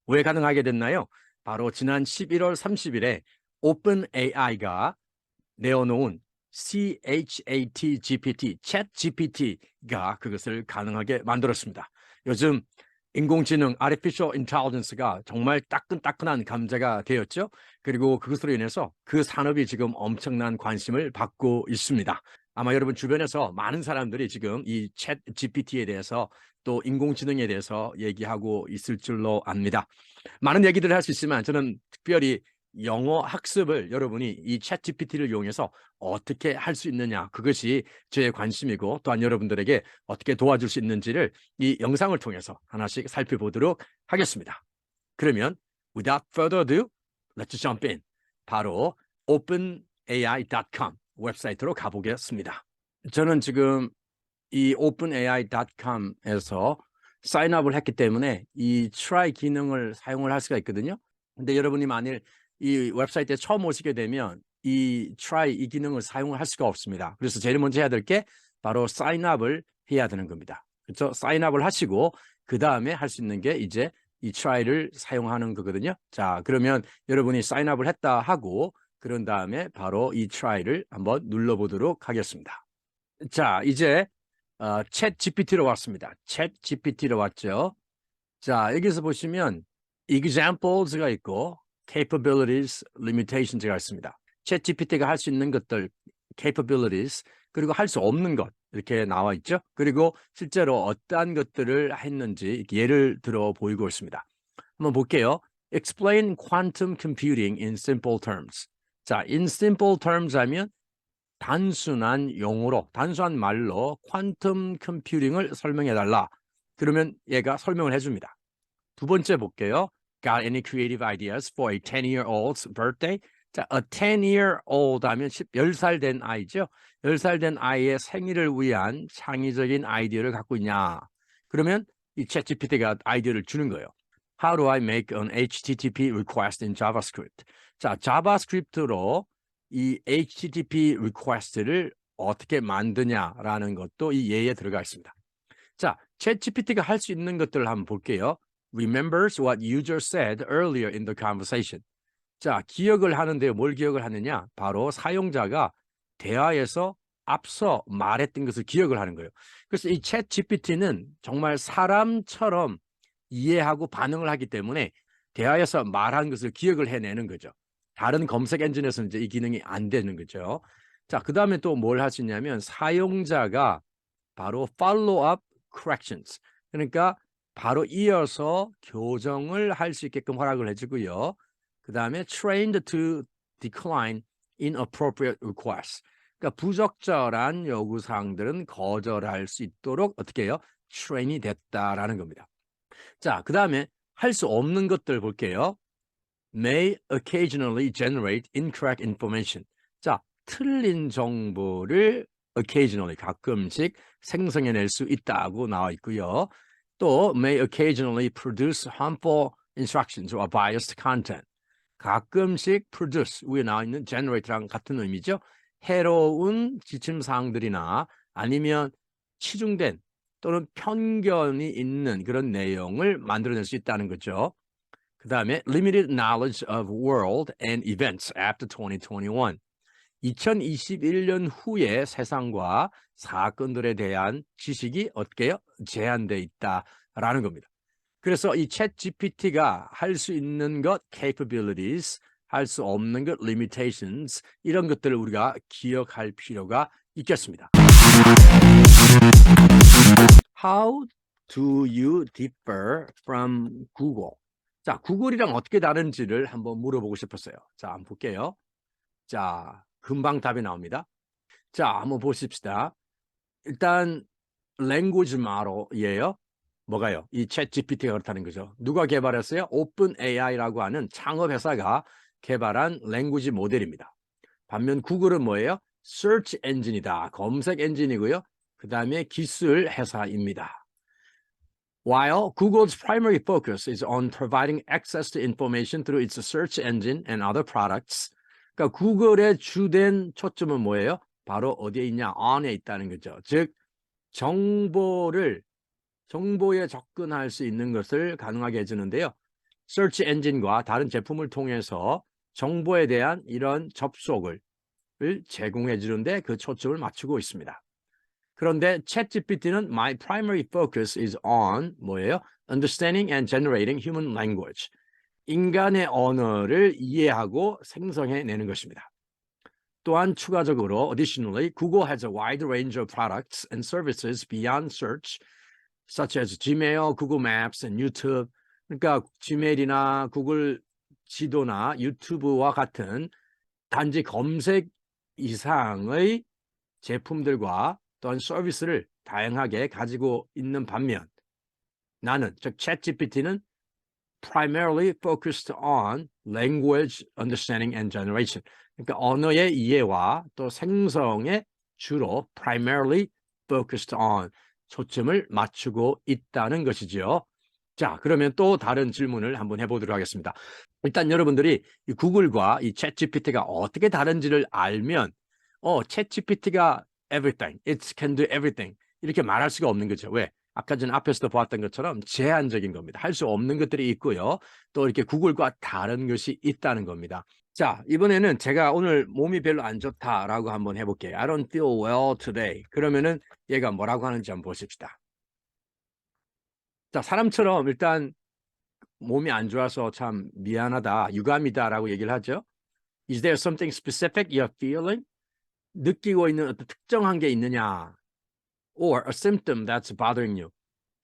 왜 가능하게 됐나요? 바로 지난 11월 30일에 오픈AI가 내어놓은 ChatGPT, 챗GPT가 그것을 가능하게 만들었습니다. 요즘 인공지능, Artificial Intelligence가 정말 따끈따끈한 감자가 되었죠. 그리고 그것으로 인해서 그 산업이 지금 엄청난 관심을 받고 있습니다. 아마 여러분 주변에서 많은 사람들이 지금 이 챗GPT에 대해서 또 인공지능에 대해서 얘기하고 있을 줄로 압니다. 많은 얘기들을 할 수 있지만 저는 특별히 영어 학습을 여러분이 이 챗GPT를 이용해서 어떻게 할 수 있느냐, 그것이 제 관심이고 또한 여러분들에게 어떻게 도와줄 수 있는지를 이 영상을 통해서 하나씩 살펴보도록 하겠습니다. 그러면 without further ado, let's jump in. 바로 openai.com 웹사이트로 가보겠습니다. 저는 지금 이 openai.com에서 사인업을 했기 때문에 이 try 기능을 사용을 할 수가 있거든요. 근데 여러분이 만일 이 웹사이트에 처음 오시게 되면 이 try 이 기능을 사용을 할 수가 없습니다. 그래서 제일 먼저 해야 될 게 바로 사인업을 해야 되는 겁니다. 그렇죠? 사인업을 하시고 그 다음에 할 수 있는 게 이제 이 try를 사용하는 거거든요. 자, 그러면 여러분이 사인업을 했다 하고 그런 다음에 바로 이 try를 한번 눌러보도록 하겠습니다. 자, 이제 챗 GPT로 왔습니다. 챗 GPT로 왔죠. 자, 여기서 보시면 examples가 있고 capabilities, limitations가 있습니다. 챗 GPT가 할 수 있는 것들, capabilities, 그리고 할 수 없는 것 이렇게 나와 있죠. 그리고 실제로 어떠한 것들을 했는지 예를 들어 보이고 있습니다. 한번 볼게요. Explain quantum computing in simple terms. 자, in simple terms 하면 단순한 용어로, 단순한 말로 퀀텀 컴퓨팅을 설명해달라. 그러면 얘가 설명을 해줍니다. 두 번째 볼게요. Got any creative ideas for a 10-year-old's birthday? 자, a 10-year-old 하면 10살 된 아이죠. 10살 된 아이의 생일을 위한 창의적인 아이디어를 갖고 있냐. 그러면 이 챗GPT가 아이디어를 주는 거예요. How do I make an HTTP request in JavaScript? 자, 자바스크립트로 이 HTTP request를 어떻게 만드냐라는 것도 이 예에 들어가 있습니다. 자, 챗GPT가 할 수 있는 것들을 한번 볼게요. Remembers what user said earlier in the conversation. 자, 기억을 하는데요. 뭘 기억을 하느냐? 바로 사용자가 대화에서 앞서 말했던 것을 기억을 하는 거예요. 그래서 이 챗GPT는 정말 사람처럼 이해하고 반응을 하기 때문에 대화에서 말한 것을 기억을 해내는 거죠. 다른 검색 엔진에서는 이제 이 기능이 안 되는 거죠. 자, 그 다음에 또 뭘 할 수 있냐면 사용자가 바로 follow up corrections. 그러니까 바로 이어서 교정을 할 수 있게끔 허락을 해주고요. 그 다음에 trained to decline inappropriate requests. 그러니까 부적절한 요구사항들은 거절할 수 있도록 어떻게 해요? 트레인이 됐다라는 겁니다. 자, 그 다음에 할 수 없는 것들 볼게요. May occasionally generate incorrect information. 자, 틀린 정보를 occasionally, 가끔씩 생성해낼 수 있다고 나와 있고요. 또 may occasionally produce harmful instructions or biased content. 가끔씩 produce, 위에 나와 있는 generate랑 같은 의미죠. 해로운 지침사항들이나 아니면 치중된 또는 편견이 있는 그런 내용을 만들어낼 수 있다는 거죠. 그 다음에 limited knowledge of world and events after 2021. 2021년 후의 세상과 사건들에 대한 지식이 어떻게 해요? 제한되어 있다라는 겁니다. 그래서 이 챗 GPT가 할 수 있는 것 capabilities, 할 수 없는 것 limitations, 이런 것들을 우리가 기억할 필요가 있겠습니다. How do you differ from Google? 자, 구글이랑 어떻게 다른지를 한번 물어보고 싶었어요. 자, 한번 볼게요. 자, 금방 답이 나옵니다. 자, 한번 보십시다. 일단 language model이에요. 뭐가요? 이 챗 GPT가 그렇다는 거죠. 누가 개발했어요? 오픈AI라고 하는 창업회사가 개발한 language 모델입니다. 반면 구글은 뭐예요? search 엔진이다. 검색 엔진이고요. 그 다음에 기술 회사입니다. While Google's primary focus is on providing access to information through its search engine and other products. 그러니까 구글의 주된 초점은 뭐예요? 바로 어디에 있냐? on에 있다는 거죠. 즉 정보에 접근할 수 있는 것을 가능하게 해주는데요. search 엔진과 다른 제품을 통해서 정보에 대한 이런 접속을 제공해 주는데 그 초점을 맞추고 있습니다. 그런데 챗GPT는 my primary focus is on 뭐예요? understanding and generating human language. 인간의 언어를 이해하고 생성해내는 것입니다. 또한 추가적으로 additionally, Google has a wide range of products and services beyond search, such as Gmail, Google Maps, and YouTube. 그러니까 Gmail이나 구글 지도나 유튜브와 같은 단지 검색 이상의 제품들과 또한 서비스를 다양하게 가지고 있는 반면 나는, 즉 챗GPT는 primarily focused on language understanding and generation. 그러니까 언어의 이해와 또 생성에 주로 primarily focused on 초점을 맞추고 있다는 것이지요. 자, 그러면 또 다른 질문을 한번 해보도록 하겠습니다. 일단 여러분들이 이 구글과 이 챗GPT가 어떻게 다른지를 알면 챗GPT가 everything, it can do everything 이렇게 말할 수가 없는 거죠. 왜? 아까 전 앞에서도 보았던 것처럼 제한적인 겁니다. 할 수 없는 것들이 있고요. 또 이렇게 구글과 다른 것이 있다는 겁니다. 자, 이번에는 제가 오늘 몸이 별로 안 좋다라고 한번 해볼게요. I don't feel well today. 그러면은 얘가 뭐라고 하는지 한번 보십시다. 자, 사람처럼 일단 몸이 안 좋아서 참 미안하다, 유감이다라고 얘기를 하죠. Is there something specific you're feeling? 느끼고 있는 어떤 특정한 게 있느냐? Or a symptom that's bothering you.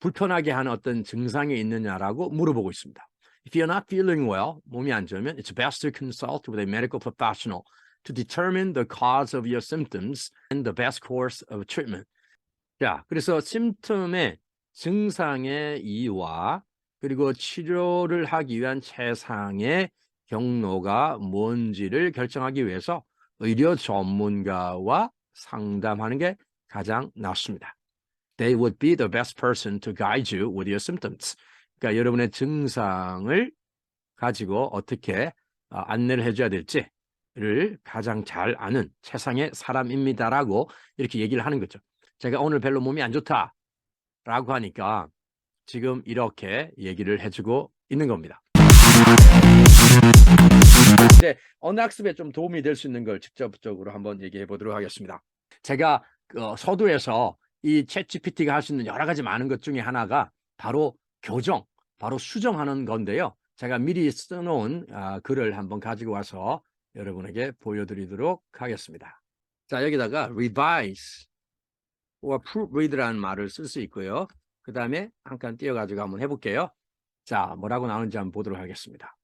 불편하게 하는 어떤 증상이 있느냐라고 물어보고 있습니다. If you're not feeling well, 몸이 안 좋으면 it's best to consult with a medical professional to determine the cause of your symptoms and the best course of treatment. 자, 그래서 심텀의 증상의 이유와 그리고 치료를 하기 위한 최상의 경로가 뭔지를 결정하기 위해서 의료 전문가와 상담하는 게 가장 낫습니다. They would be the best person to guide you with your symptoms. 그러니까 여러분의 증상을 가지고 어떻게 안내를 해줘야 될지를 가장 잘 아는 최상의 사람입니다라고 이렇게 얘기를 하는 거죠. 제가 오늘 별로 몸이 안 좋다라고 하니까 지금 이렇게 얘기를 해주고 있는 겁니다. 이제 언어학습에 좀 도움이 될 수 있는 걸 직접적으로 한번 얘기해 보도록 하겠습니다. 제가 서두에서 이 챗GPT가 할 수 있는 여러 가지 많은 것 중에 하나가 바로 교정, 바로 수정하는 건데요. 제가 미리 써놓은 글을 한번 가지고 와서 여러분에게 보여드리도록 하겠습니다. 자, 여기다가 revise or proofread라는 말을 쓸 수 있고요. 그 다음에 한 칸 띄워가지고 한번 해볼게요. 자, 뭐라고 나오는지 한번 보도록 하겠습니다.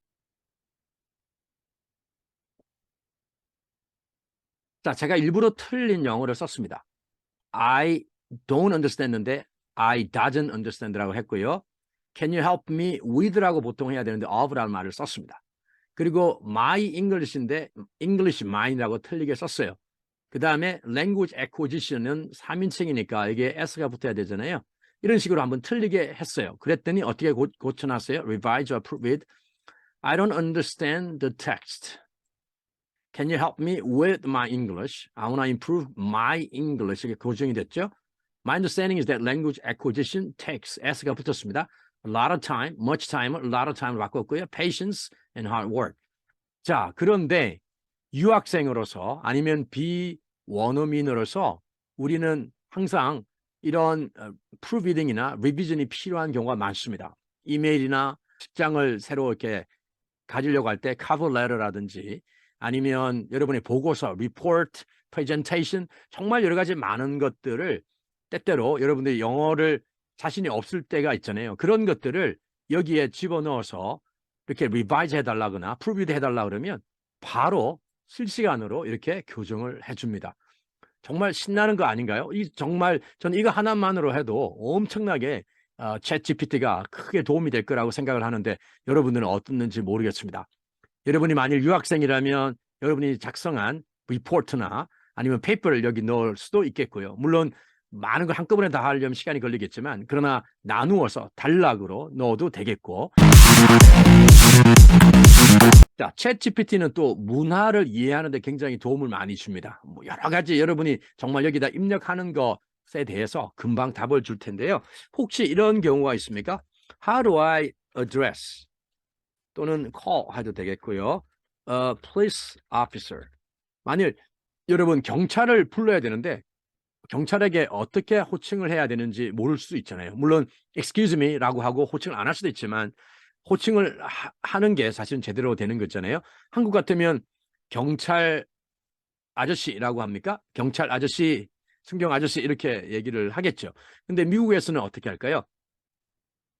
자, 제가 일부러 틀린 영어를 썼습니다. I don't understand인데 I doesn't understand라고 했고요. Can you help me with라고 보통 해야 되는데 of라는 말을 썼습니다. 그리고 my English인데 English mine이라고 틀리게 썼어요. 그 다음에 language acquisition은 3인칭이니까 이게 s가 붙어야 되잖아요. 이런 식으로 한번 틀리게 했어요. 그랬더니 어떻게 고쳐놨어요? Revise or proofread. I don't understand the text. Can you help me with my English? I want to improve my English. 이게 고정이 됐죠? My understanding is that language acquisition takes s가 붙었습니다. A lot of time, much time, a lot of time을 바꿨고요. Patience and hard work. 자, 그런데 유학생으로서 아니면 비원어민으로서 우리는 항상 이런 프루비딩이나 리비전이 필요한 경우가 많습니다. 이메일이나 직장을 새로 이렇게 가지려고 할 때 커버 레터라든지 아니면 여러분의 보고서, 리포트, 프레젠테이션 정말 여러 가지 많은 것들을 때때로 여러분들이 영어를 자신이 없을 때가 있잖아요. 그런 것들을 여기에 집어넣어서 이렇게 리바이즈 해달라거나 프루비드 해달라 그러면 바로 실시간으로 이렇게 교정을 해줍니다. 정말 신나는 거 아닌가요? 정말 저는 이거 하나만으로 해도 엄청나게 챗GPT가 크게 도움이 될 거라고 생각을 하는데 여러분들은 어떻는지 모르겠습니다. 여러분이 만일 유학생이라면 여러분이 작성한 리포트나 아니면 페이퍼를 여기 넣을 수도 있겠고요. 물론 많은 걸 한꺼번에 다 하려면 시간이 걸리겠지만 그러나 나누어서 단락으로 넣어도 되겠고. 자, 챗GPT는 또 문화를 이해하는 데 굉장히 도움을 많이 줍니다. 뭐 여러 가지 여러분이 정말 여기다 입력하는 것에 대해서 금방 답을 줄 텐데요. 혹시 이런 경우가 있습니까? How do I address 또는 call 해도 되겠고요. police officer. 만일 여러분 경찰을 불러야 되는데 경찰에게 어떻게 호칭을 해야 되는지 모를 수 있잖아요. 물론 excuse me라고 하고 호칭을 안 할 수도 있지만 호칭을 하는 게 사실은 제대로 되는 거잖아요. 한국 같으면 경찰 아저씨라고 합니까? 경찰 아저씨, 순경 아저씨 이렇게 얘기를 하겠죠. 근데 미국에서는 어떻게 할까요?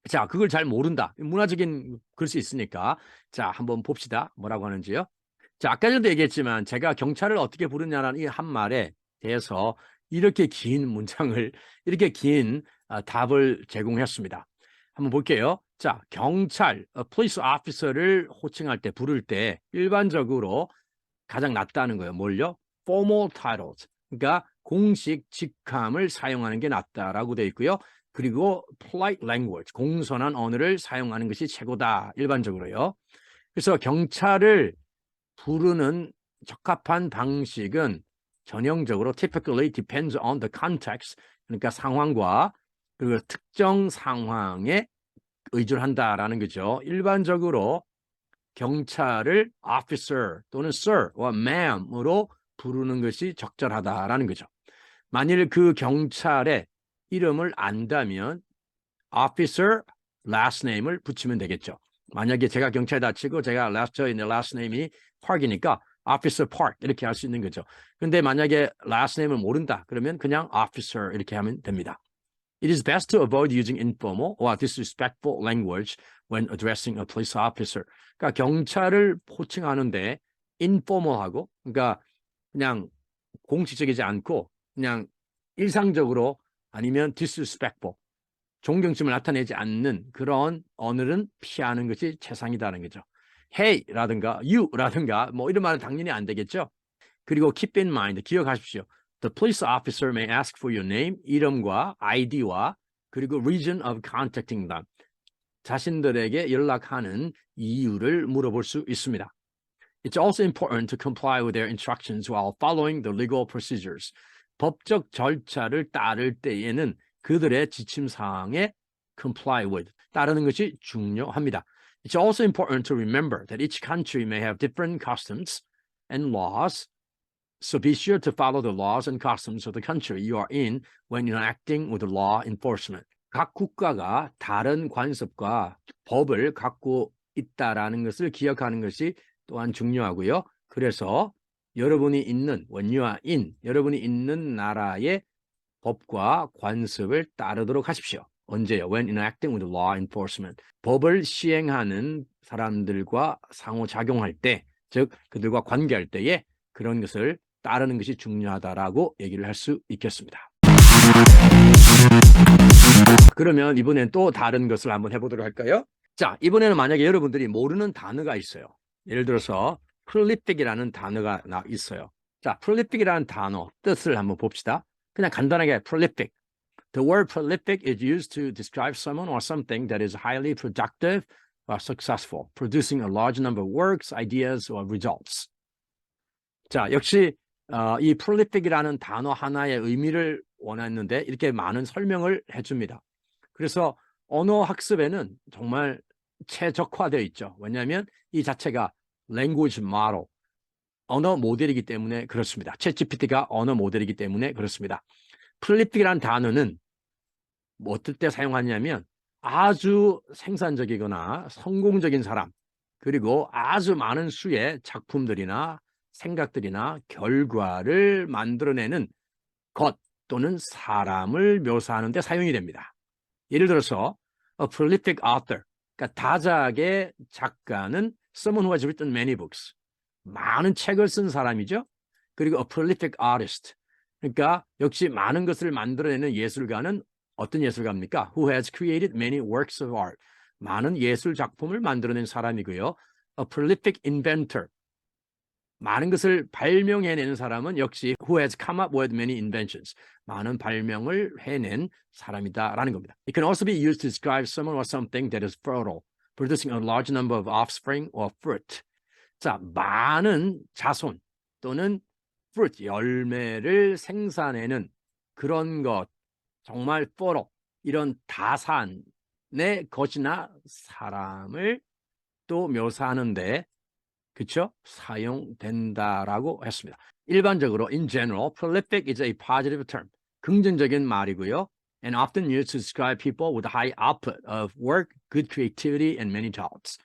자, 그걸 잘 모른다. 문화적인 그럴 수 있으니까. 자, 한번 봅시다. 뭐라고 하는지요. 자, 아까 전에도 얘기했지만 제가 경찰을 어떻게 부르냐는 이 한 말에 대해서 이렇게 긴 문장을, 이렇게 긴 답을 제공했습니다. 한번 볼게요. 자, 경찰, police officer를 호칭할 때, 부를 때 일반적으로 가장 낫다는 거예요. 뭘요? formal titles. 그러니까 공식 직함을 사용하는 게 낫다라고 되어 있고요. 그리고 polite language, 공손한 언어를 사용하는 것이 최고다. 일반적으로요. 그래서 경찰을 부르는 적합한 방식은 전형적으로 typically depends on the context. 그러니까 상황과 그 특정 상황에 의존 한다라는 거죠. 일반적으로 경찰을 officer 또는 sir와 ma'am으로 부르는 것이 적절하다라는 거죠. 만일 그 경찰의 이름을 안다면 officer last name을 붙이면 되겠죠. 만약에 제가 경찰이다 치고 제가 저의 last name이 Park이니까 officer Park 이렇게 할 수 있는 거죠. 근데 만약에 last name을 모른다 그러면 그냥 officer 이렇게 하면 됩니다. It is best to avoid using informal or disrespectful language when addressing a police officer. 그러니까 경찰을 호칭하는데 informal하고, 그러니까 그냥 공식적이지 않고 그냥 일상적으로 아니면 disrespectful, 존경심을 나타내지 않는 그런 언어는 피하는 것이 최상이다는 거죠. Hey라든가 you라든가 뭐 이런 말은 당연히 안 되겠죠. 그리고 keep in mind, 기억하십시오. The police officer may ask for your name, 이름과 ID와 그리고 region of contacting them, 자신들에게 연락하는 이유를 물어볼 수 있습니다. It's also important to comply with their instructions while following the legal procedures. 법적 절차를 따를 때에는 그들의 지침사항에 comply with, 따르는 것이 중요합니다. It's also important to remember that each country may have different customs and laws. So be sure to follow the laws and customs of the country you are in when interacting with the law enforcement. 각 국가가 다른 관습과 법을 갖고 있다라는 것을 기억하는 것이 또한 중요하고요. 그래서 여러분이 있는 when you are in, 여러분이 있는 나라의 법과 관습을 따르도록 하십시오. 언제요? When interacting with law enforcement. 법을 시행하는 사람들과 상호작용할 때, 즉 그들과 관계할 때에 그런 것을 따르는 것이 중요하다라고 얘기를 할 수 있겠습니다. 그러면 이번엔 또 다른 것을 한번 해보도록 할까요? 자, 이번에는 만약에 여러분들이 모르는 단어가 있어요. 예를 들어서 prolific이라는 단어가 있어요. 자, prolific이라는 단어 뜻을 한번 봅시다. 그냥 간단하게 prolific. The word prolific is used to describe someone or something that is highly productive or successful, producing a large number of works, ideas, or results. 자, 역시 이 prolific이라는 단어 하나의 의미를 원했는데 이렇게 많은 설명을 해줍니다. 그래서 언어 학습에는 정말 최적화되어 있죠. 왜냐하면 이 자체가 language model, 언어 모델이기 때문에 그렇습니다. 챗GPT가 언어 모델이기 때문에 그렇습니다. prolific이라는 단어는 뭐 어떨 때 사용하냐면 아주 생산적이거나 성공적인 사람, 그리고 아주 많은 수의 작품들이나 생각들이나 결과를 만들어내는 것 또는 사람을 묘사하는 데 사용이 됩니다. 예를 들어서 a prolific author, 그러니까 다작의 작가는 someone who has written many books, 많은 책을 쓴 사람이죠. 그리고 a prolific artist, 그러니까 역시 많은 것을 만들어내는 예술가는 어떤 예술가입니까? Who has created many works of art, 많은 예술 작품을 만들어낸 사람이고요. A prolific inventor, 많은 것을 발명해내는 사람은 역시 who has come up with many inventions, 많은 발명을 해낸 사람이다라는 겁니다. It can also be used to describe someone or something that is fertile, producing a large number of offspring or fruit. 자, 많은 자손 또는 fruit, 열매를 생산해내는 그런 것, 정말 fertile, 이런 다산의 것이나 사람을 또 묘사하는데 그쵸? 사용된다라고 했습니다. 일반적으로 in general, prolific is a positive term. 긍정적인 말이고요. And often used to describe people with a high output of work, good creativity, and many talents.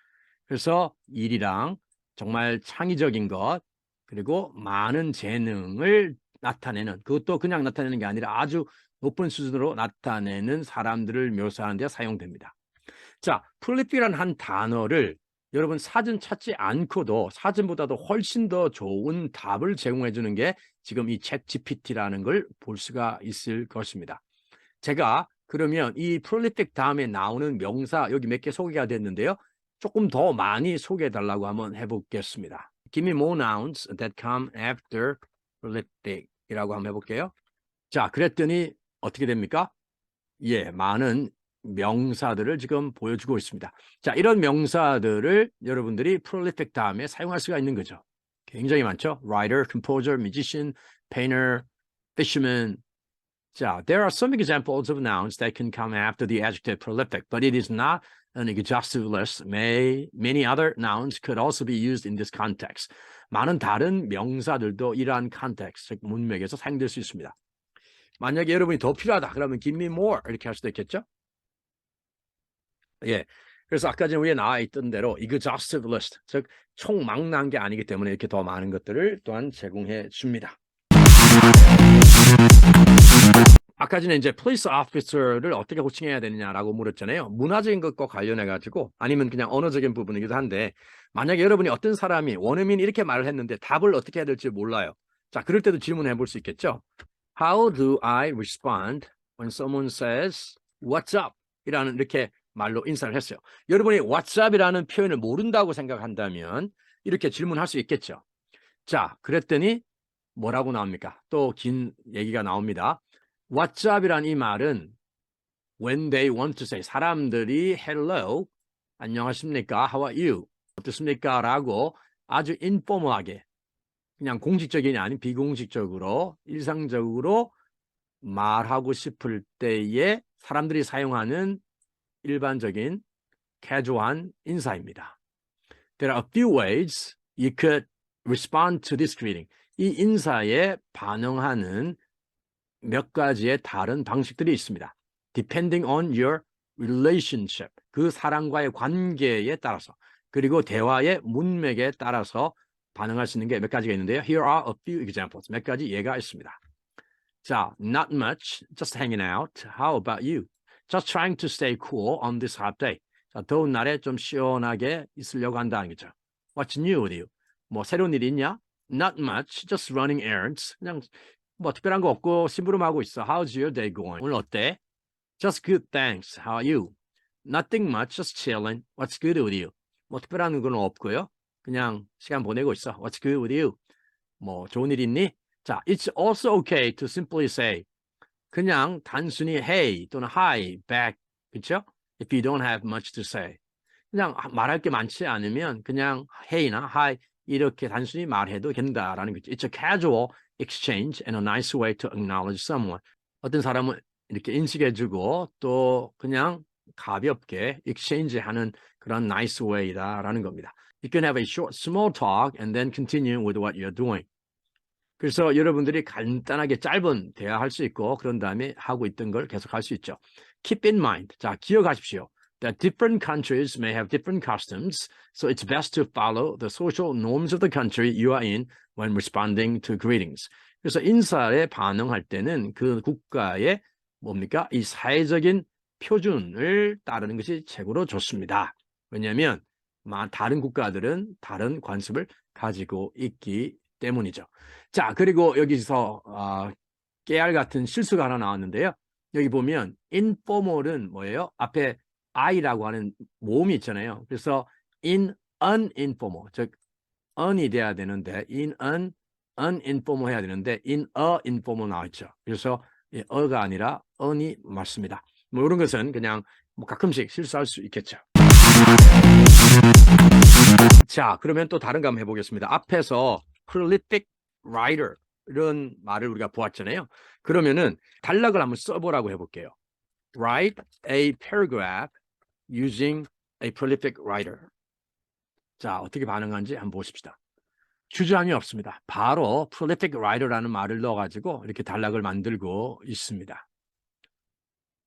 그래서 일이랑 정말 창의적인 것, 그리고 많은 재능을 나타내는, 그것도 그냥 나타내는 게 아니라 아주 높은 수준으로 나타내는 사람들을 묘사하는 데 사용됩니다. 자, prolific이라는 한 단어를 여러분 사전 찾지 않고도 사전보다도 훨씬 더 좋은 답을 제공해 주는 게 지금 이 챗 GPT라는 걸 볼 수가 있을 것입니다. 제가 그러면 이 prolific 다음에 나오는 명사 여기 몇 개 소개가 됐는데요. 조금 더 많이 소개해 달라고 한번 해보겠습니다. Give me more nouns that come after prolific 이라고 한번 해볼게요. 자, 그랬더니 어떻게 됩니까? 예, 많은 명사들을 지금 보여주고 있습니다. 자, 이런 명사들을 여러분들이 prolific 다음에 사용할 수가 있는 거죠. 굉장히 많죠. writer, composer, musician, painter, fisherman. 자, there are some examples of nouns that can come after the adjective prolific, but it is not an exhaustive list. Many other nouns could also be used in this context. 많은 다른 명사들도 이러한 context, 즉 문맥에서 사용될 수 있습니다. 만약에 여러분이 더 필요하다 그러면 give me more 이렇게 할 수도 있겠죠. 예, 그래서 아까 전에 위에 나와 있던 대로 exhaustive list, 즉 총망라한 게 아니기 때문에 이렇게 더 많은 것들을 또한 제공해 줍니다. 아까 전에 이제 police officer를 어떻게 호칭해야 되느냐라고 물었잖아요. 문화적인 것과 관련해 가지고 아니면 그냥 언어적인 부분이기도 한데 만약에 여러분이 어떤 사람이 원어민이 이렇게 말을 했는데 답을 어떻게 해야 될지 몰라요. 자, 그럴 때도 질문해 볼 수 있겠죠. How do I respond when someone says what's up? 이라는 이렇게 말로 인사를 했어요. 여러분이 what's up이라는 표현을 모른다고 생각한다면 이렇게 질문할 수 있겠죠. 자, 그랬더니 뭐라고 나옵니까? 또 긴 얘기가 나옵니다. What's up이란 이 말은 when they want to say 사람들이 hello, 안녕하십니까? How are you? 어떻습니까? 라고 아주 informal하게 그냥 공식적인 아닌 비공식적으로 일상적으로 말하고 싶을 때에 사람들이 사용하는 일반적인 캐주얼한 인사입니다. There are a few ways you could respond to this greeting. 이 인사에 반응하는 몇 가지의 다른 방식들이 있습니다. Depending on your relationship. 그 사람과의 관계에 따라서 그리고 대화의 문맥에 따라서 반응할 수 있는 게 몇 가지가 있는데요. Here are a few examples. 몇 가지 예가 있습니다. 자, not much, just hanging out. How about you? Just trying to stay cool on this hot day. 자, 더운 날에 좀 시원하게 있으려고 한다는 거죠. What's new with you? 뭐 새로운 일 있냐? Not much, just running errands. 그냥 뭐 특별한 거 없고 심부름하고 있어. How's your day going? 오늘 어때? Just good, thanks. How are you? Nothing much, just chilling. What's good with you? 뭐 특별한 건 없고요. 그냥 시간 보내고 있어. What's good with you? 뭐 좋은 일 있니? 자, it's also okay to simply say 그냥 단순히 hey 또는 hi back, 그렇죠? If you don't have much to say. 그냥 말할 게 많지 않으면 그냥 hey나 hi 이렇게 단순히 말해도 된다라는 거죠. It's a casual exchange and a nice way to acknowledge someone. 어떤 사람은 이렇게 인식해주고 또 그냥 가볍게 exchange하는 그런 nice way다라는 겁니다. You can have a short, small talk and then continue with what you're doing. 그래서 여러분들이 간단하게 짧은 대화할 수 있고 그런 다음에 하고 있던 걸 계속 할 수 있죠. Keep in mind. 자, 기억하십시오. That different countries may have different customs, so it's best to follow the social norms of the country you are in when responding to greetings. 그래서 인사에 반응할 때는 그 국가의 뭡니까? 이 사회적인 표준을 따르는 것이 최고로 좋습니다. 왜냐하면 다른 국가들은 다른 관습을 가지고 있기 때문이죠. 자, 그리고 여기서 깨알 같은 실수가 하나 나왔는데요. 여기 보면 informal은 뭐예요? 앞에 I라고 하는 모음이 있잖아요. 그래서 in uninformal, 즉 un이 돼야 되는데 in uninformal 해야 되는데 in a informal 나왔죠. 그래서 어가 아니라 un이 맞습니다. 뭐 이런 것은 그냥 뭐 가끔씩 실수할 수 있겠죠. 자, 그러면 또 다른 거 한번 해보겠습니다. 앞에서 prolific writer 이런 말을 우리가 보았잖아요. 그러면은 단락을 한번 써보라고 해볼게요. Write a paragraph using a prolific writer. 자, 어떻게 반응하는지 한번 보십시다. 주저함이 없습니다. 바로 prolific writer라는 말을 넣어가지고 이렇게 단락을 만들고 있습니다.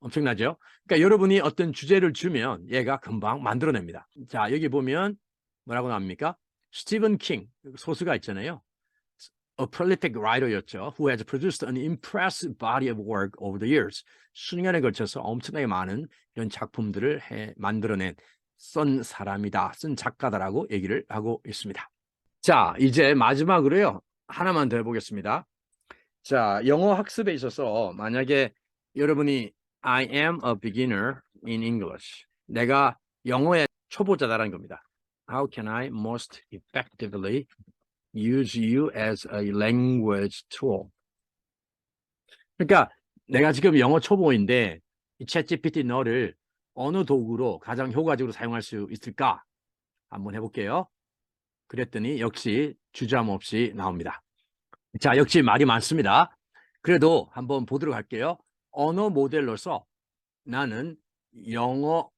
엄청나죠? 그러니까 여러분이 어떤 주제를 주면 얘가 금방 만들어냅니다. 자, 여기 보면 뭐라고 나옵니까? 스티븐 킹 소수가 있잖아요. A prolific writer였죠. Who has produced an impressive body of work over the years. 수년에 걸쳐서 엄청나게 많은 이런 작품들을 만들어낸 쓴 사람이다. 쓴 작가다라고 얘기를 하고 있습니다. 자, 이제 마지막으로요. 하나만 더 해보겠습니다. 자, 영어 학습에 있어서 만약에 여러분이 I am a beginner in English. 내가 영어의 초보자다라는 겁니다. How can I most effectively use you as a language tool? 그러니까 내가 지금 영어 초보인데 이 챗GPT 너를 어느 도구로 가장 효과적으로 사용할 수 있을까? 한번 해볼게요. 그랬더니 역시 주저함 없이 나옵니다. 자, 역시 말이 많습니다. 그래도 한번 보도록 할게요. 언어 모델로서 나는 영어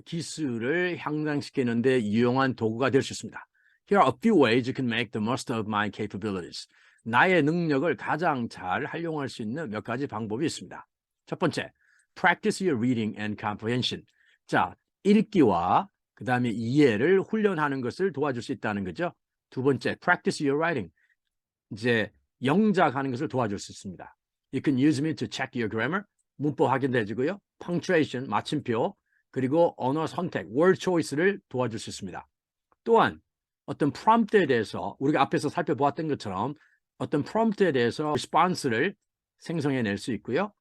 기술을 향상시키는 데 유용한 도구가 될 수 있습니다. Here are a few ways you can make the most of my capabilities. 나의 능력을 가장 잘 활용할 수 있는 몇 가지 방법이 있습니다. 첫 번째, practice your reading and comprehension. 자, 읽기와 그 다음에 이해를 훈련하는 것을 도와줄 수 있다는 거죠. 두 번째, practice your writing. 이제 영작하는 것을 도와줄 수 있습니다. You can use me to check your grammar. 문법 확인도 해주고요. punctuation, 마침표, 그리고 언어 선택, word choice를 도와줄 수 있습니다. 또한 어떤 prompt에 대해서 우리가 앞에서 살펴보았던 것처럼 어떤 prompt에 대해서 response를 생성해낼 수 있고요.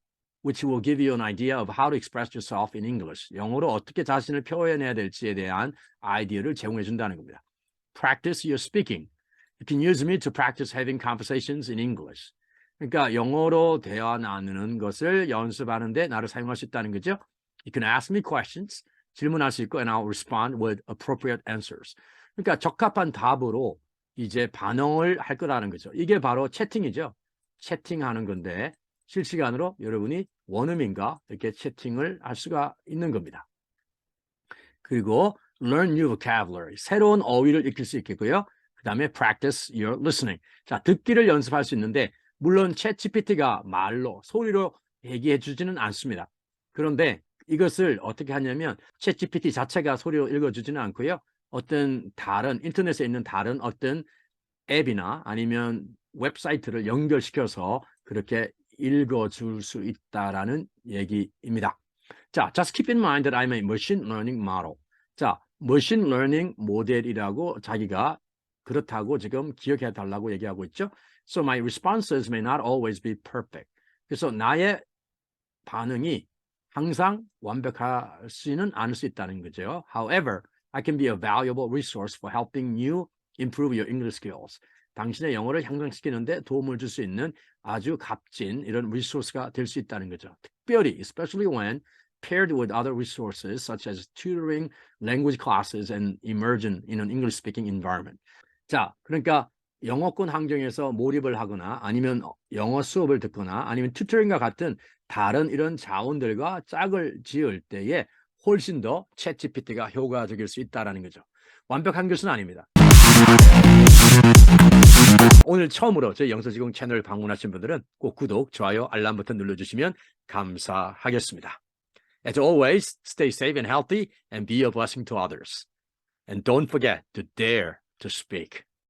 which will give you an idea of how to express yourself in English. 영어로 어떻게 자신을 표현해야 될지에 대한 아이디어를 제공해 준다는 겁니다. Practice your speaking. You can use me to practice having conversations in English. 그러니까 영어로 대화 나누는 것을 연습하는데 나를 사용할 수 있다는 거죠. You can ask me questions. 질문할 수 있고 and I'll respond with appropriate answers. 그러니까 적합한 답으로 이제 반응을 할 거라는 거죠. 이게 바로 채팅이죠. 채팅하는 건데 실시간으로 여러분이 원어민과 이렇게 채팅을 할 수가 있는 겁니다. 그리고 learn new vocabulary. 새로운 어휘를 익힐 수 있겠고요. 그 다음에 practice your listening. 자, 듣기를 연습할 수 있는데 물론 챗GPT가 말로 소리로 얘기해 주지는 않습니다. 그런데 이것을 어떻게 하냐면 챗GPT 자체가 소리로 읽어주지는 않고요. 어떤 다른 인터넷에 있는 다른 어떤 앱이나 아니면 웹사이트를 연결시켜서 그렇게 읽어줄 수 있다라는 얘기입니다. 자, just keep in mind that I'm a machine learning model. 자, machine learning 모델이라고 자기가 그렇다고 지금 기억해 달라고 얘기하고 있죠. So my responses may not always be perfect. 그래서 나의 반응이 항상 완벽하지는 않을 수 있다는 거죠. However, I can be a valuable resource for helping you improve your English skills. 당신의 영어를 향상시키는데 도움을 줄 수 있는 아주 값진 이런 리소스가 될 수 있다는 거죠. 특별히, especially when paired with other resources such as tutoring, language classes, and immersion in an English-speaking environment. 자, 그러니까 영어권 환경에서 몰입을 하거나 아니면 영어 수업을 듣거나 아니면 튜터링과 같은 다른 이런 자원들과 짝을 지을 때에 훨씬 더 챗GPT가 효과적일 수 있다는 거죠. 완벽한 것은 아닙니다. 오늘 처음으로 저희 영서지공 채널 방문하신 분들은 꼭 구독, 좋아요, 알람 버튼 눌러주시면 감사하겠습니다. As always, stay safe and healthy and be a blessing to others. And don't forget to dare to speak.